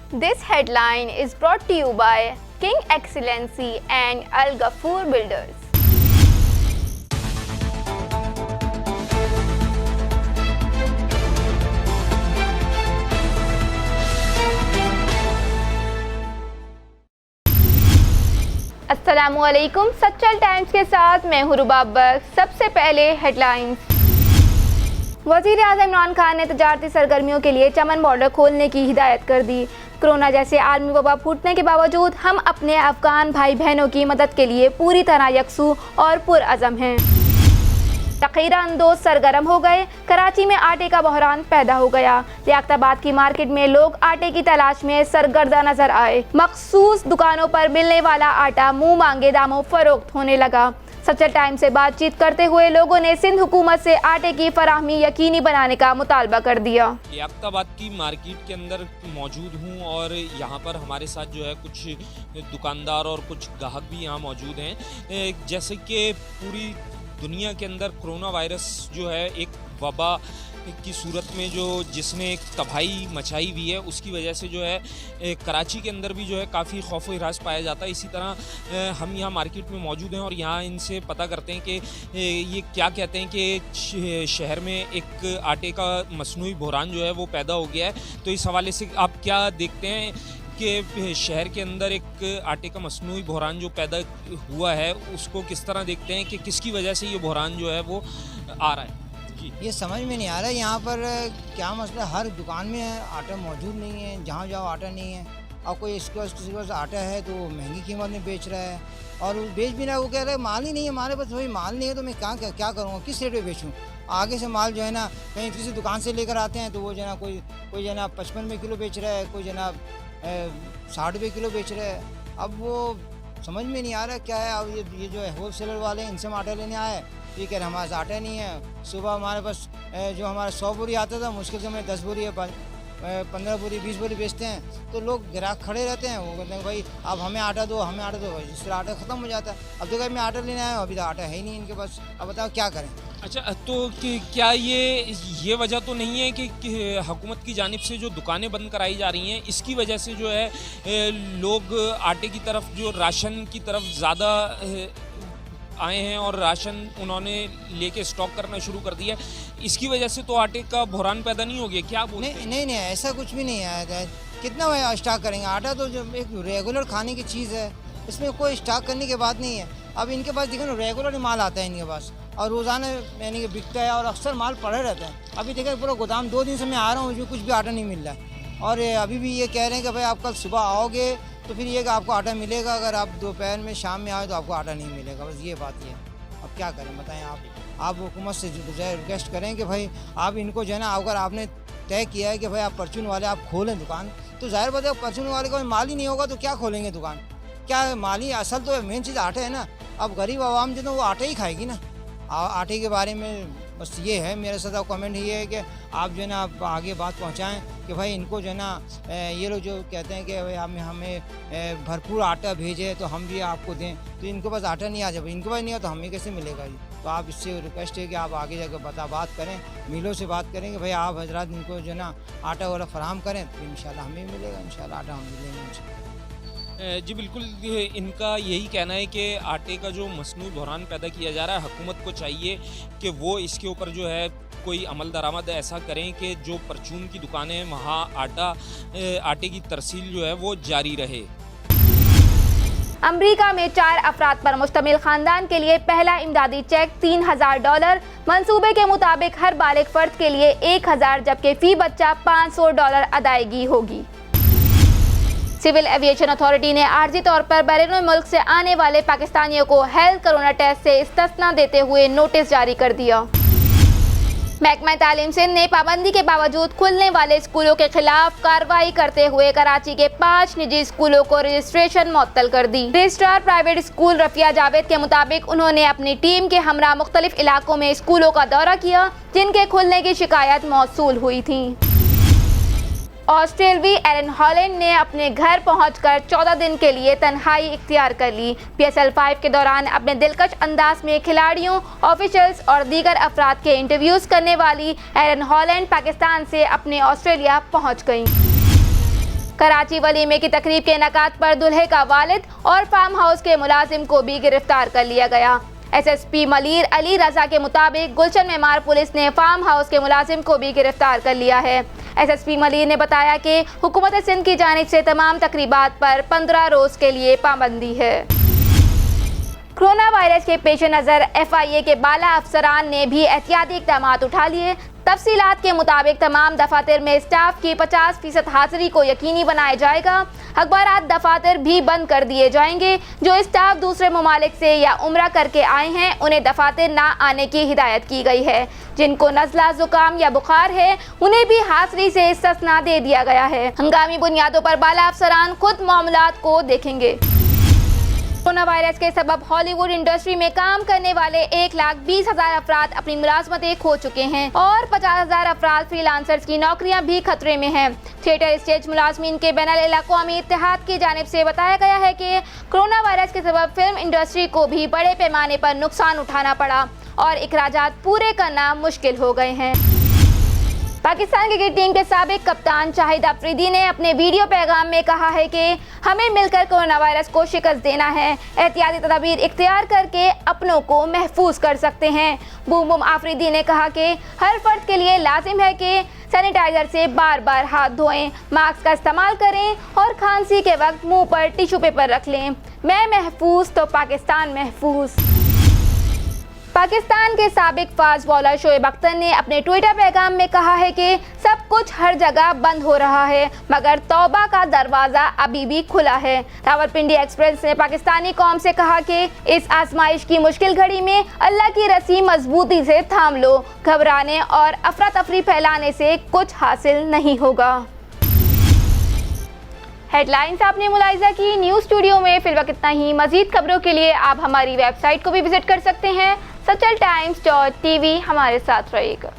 This headline is brought to you by King Excellency and Al Ghafoor Builders. अस्सलामुअलैकुम। Sachal times के साथ मैं हूँ रुबाबर। सबसे पहले हेडलाइंस। वज़ीर आज़म इमरान खान ने तजारती सरगर्मियों के लिए चमन बॉर्डर खोलने की हिदायत कर दी। कोरोना जैसे आलमी वबा फूटने के बावजूद हम अपने अफगान भाई बहनों की मदद के लिए पूरी तरह यकसू और पुरअज़म हैं। तक़ीरा अंदोज सरगर्म हो गए। कराची में आटे का बहरान पैदा हो गया। लियाकताबाद की मार्केट में लोग आटे की तलाश में सरगर्दा नजर आए। मखसूस दुकानों पर मिलने वाला आटा मुंह मांगे दामों फरोख्त होने लगा। सच्चल टाइम से बातचीत करते हुए लोगों ने सिंध हुकूमत से आटे की फराहमी यकीनी बनाने का मुतालबा कर दिया। लियाकताबाद की मार्केट के अंदर मौजूद हूँ और यहाँ पर हमारे साथ जो है कुछ दुकानदार और कुछ ग्राहक भी यहाँ मौजूद हैं। जैसे कि पूरी दुनिया के अंदर कोरोना वायरस जो है एक वबा की सूरत में जो जिसने एक तबाही मचाई हुई है, उसकी वजह से जो है कराची के अंदर भी जो है काफ़ी खौफ व हिरास पाया जाता है। इसी तरह हम यहाँ मार्केट में मौजूद हैं और यहाँ इनसे पता करते हैं कि ये क्या कहते हैं कि शहर में एक आटे का मसनूई बहरान जो है वो पैदा हो गया है। तो इस हवाले से आप क्या देखते हैं कि शहर के अंदर एक आटे का मसनूई बहरान जो पैदा हुआ है उसको किस तरह देखते हैं कि किसकी वजह से ये बहरान जो है वो आ रहा है? ये समझ में नहीं आ रहा है यहाँ पर क्या मसला। हर दुकान में आटा मौजूद नहीं है, जहाँ जाओ आटा नहीं है। और कोई इसके पास किसी के पास आटा है तो महंगी कीमत में बेच रहा है और बेच भी रहा है। वो कह रहा है माल ही नहीं है हमारे पास। वही माल नहीं है तो मैं क्या करूँगा, किस रेट पे बेचूँ। आगे से माल जो है ना कहीं किसी दुकान से लेकर आते हैं तो वो जो है ना कोई जो है ना 55 रुपये किलो बेच रहा है, कोई जो है ना 60 रुपये किलो बेच रहा है। अब वो समझ में नहीं आ रहा क्या है। अब ये जो है होल सेलर वाले हैं, इनसे हम आटा लेने आए, ये कह रहे हमारे पास आटा नहीं है। सुबह हमारे पास जो हमारा 100 बोरी आता था, मुश्किल से हमें 10 बोरी या 15 बोरी 20 बोरी बेचते हैं। तो लोग ग्राहक खड़े रहते हैं, वो कहते हैं भाई आप हमें आटा दो, हमें आटा दो। जिस तरह आटा ख़त्म हो जाता है। अब देखो मैं आटा लेने आया हूँ, अभी तो आटा है ही नहीं इनके पास। अब बताओ क्या करें। अच्छा, तो क्या ये वजह तो नहीं है कि हुकूमत की जानिब से जो दुकानें बंद कराई जा रही हैं इसकी वजह से जो है लोग आटे की तरफ, जो राशन की तरफ ज़्यादा आए हैं और राशन उन्होंने लेके स्टॉक करना शुरू कर दिया, इसकी वजह से तो आटे का बहरान पैदा नहीं हो गया? क्या बोलते हैं? नहीं ऐसा कुछ भी नहीं है। कितना स्टॉक करेंगे? आटा तो जो एक रेगुलर खाने की चीज़ है, इसमें कोई स्टॉक करने की बात नहीं है। अब इनके पास देखो ना रेगुलर माल आता है इनके पास और रोज़ाना यानी कि बिकता है और अक्सर माल पड़े रहता है। अभी देखो पूरा गोदाम 2 दिन से मैं आ रहा हूँ, मुझे कुछ भी आटा नहीं मिल रहा है। और अभी भी ये कह रहे हैं कि भाई आप कल सुबह आओगे तो फिर ये कि आपको आटा मिलेगा, अगर आप दोपहर में शाम में आए तो आपको आटा नहीं मिलेगा। बस ये बात है। अब क्या करें बताएं आप हुकूमत से रिक्वेस्ट करें कि भाई आप इनको जो है ना, अगर आपने तय किया है कि भाई आप परचून वाले आप खोलें दुकान, तो जाहिर बात है परचून वाले का माल ही नहीं होगा तो क्या खोलेंगे दुकान। क्या माल ही असल तो मेन चीज़ आटा है ना। अब गरीब आवाम जो वो आटा ही खाएगी ना। आटे के बारे में बस ये है मेरे साथ कमेंट ये है कि आप जो है ना आप आगे बात पहुंचाएं कि भाई इनको जो है ना ये लोग जो कहते हैं कि भाई हमें भरपूर आटा भेजे तो हम भी आपको दें, तो इनके पास आटा नहीं आ जाए, इनके पास नहीं आ तो हमें कैसे मिलेगा जी। तो आप इससे रिक्वेस्ट है कि आप आगे जाकर बात करें, मिलों से बात करें कि भाई आप हजरात इनको जो है ना आटा वाला फराहम करें तो इंशाल्लाह हमें मिलेगा। इंशाल्लाह आटा हम मिलेंगे। जी बिल्कुल, इनका यही कहना है कि आटे का जो मसनूई बहरान पैदा किया जा रहा है, हुकूमत को चाहिए कि वो इसके ऊपर जो है कोई अमल दरामद ऐसा करें कि जो परचून की दुकानें हैं वहाँ आटे की तरसील जो है वो जारी रहे। अमरीका में 4 अफराद पर मुश्तमिल खानदान के लिए पहला इमदादी चेक $3000। मंसूबे के मुताबिक हर बालिग फर्द के लिए 1000 जबकि फ़ी बच्चा $500 अदायगी होगी। सिविल एविएशन अथॉरिटी ने आर्जी तौर पर बैरून मुल्क से आने वाले पाकिस्तानियों को हेल्थ कोरोना टेस्ट से इस्तिस्ना देते हुए नोटिस जारी कर दिया। महकमा तालीम सिंध ने पाबंदी के बावजूद खुलने वाले स्कूलों के खिलाफ कार्रवाई करते हुए कराची के 5 निजी स्कूलों को रजिस्ट्रेशन मुअत्तल कर दी। Registrar private school Rafia Javed के मुताबिक उन्होंने अपनी टीम के हमरा मुख्तलिफ इलाकों में स्कूलों का दौरा किया जिनके खुलने की शिकायत मौसूल हुई थी। ऑस्ट्रेलवी एरन हॉलैंड ने अपने घर पहुंचकर 14 दिन के लिए तन्हाई इख्तियार कर ली। PSL 5 के दौरान अपने दिलकश अंदाज में खिलाड़ियों, ऑफिशियल्स और दीगर अफराद के इंटरव्यूज़ करने वाली एरन हॉलैंड पाकिस्तान से अपने ऑस्ट्रेलिया पहुंच गईं। कराची वलीमे की तकरीब के इनेकाद पर दुल्हे का वालिद और फार्म हाउस के मुलाजिम को भी गिरफ्तार कर लिया गया। एसएसपी मलीर अली रजा के मुताबिक गुलशन मेमार पुलिस ने फार्म हाउस के मुलाजिम को भी गिरफ्तार कर लिया है। एसएसपी मलीर ने बताया कि हुकूमत सिंध की जानिब से तमाम तकरीबात पर 15 रोज के लिए पाबंदी है। कोरोना वायरस के पेश नज़र FIA के बाला अफसरान ने भी एहतियाती इक़दाम उठा लिए। तफसीलात के मुताबिक तमाम दफातर में स्टाफ की 50% हाजिरी को यकीनी बनाया जाएगा। अखबारात दफातर भी बंद कर दिए जाएंगे। जो स्टाफ दूसरे ममालिक से या उम्रा करके आए हैं उन्हें दफातर ना आने की हिदायत की गई है। जिनको नज़ला, जुकाम या बुखार है उन्हें भी हाजिरी से इस्तिस्ना दे दिया गया है। हंगामी बुनियादों पर बाला अफसरान खुद मामलात को देखेंगे। कोरोना वायरस के सबब हॉलीवुड इंडस्ट्री में काम करने वाले 1,20,000 अफराद अपनी मुलाजमतें खो चुके हैं और 50,000 अफराद फ्रीलांसर्स की नौकरियां भी खतरे में हैं। थिएटर स्टेज मुलाजमीन के बैनुल अक़वामी इत्तेहाद की जानिब से बताया गया है कि कोरोना वायरस के सबब फिल्म इंडस्ट्री को भी बड़े पैमाने पर नुकसान उठाना पड़ा और इखराजात पूरे करना मुश्किल हो गए हैं। पाकिस्तान क्रिकेट टीम के साबिक कप्तान शाहिद अफरीदी ने अपने वीडियो पैगाम में कहा है कि हमें मिलकर कोरोना वायरस को शिकस्त देना है। एहतियाती तदाबीर इख्तियार करके अपनों को महफूज कर सकते हैं। बूम अफरीदी ने कहा कि हर फर्द के लिए लाजिम है कि सैनिटाइजर से बार बार हाथ धोएं, मास्क का इस्तेमाल करें और खांसी के वक्त मुंह पर टिश्यू पेपर रख लें। मैं महफूज तो पाकिस्तान महफूज। पाकिस्तान के साबिक फास्ट बॉलर शोएब अख्तर ने अपने ट्विटर पैगाम में कहा है कि सब कुछ हर जगह बंद हो रहा है मगर तौबा का दरवाज़ा अभी भी खुला है। रावलपिंडी एक्सप्रेस ने पाकिस्तानी कौम से कहा कि इस आजमाइश की मुश्किल घड़ी में अल्लाह की रस्सी मजबूती से थाम लो। घबराने और अफरा तफरी फैलाने से कुछ हासिल नहीं होगा। हेडलाइंस आपने मुलाहिजा की। न्यूज़ स्टूडियो में फिलहाल इतना ही। मज़ीद खबरों के लिए आप हमारी वेबसाइट को भी विजिट कर सकते हैं, सचल times.tv। हमारे साथ रहिएगा।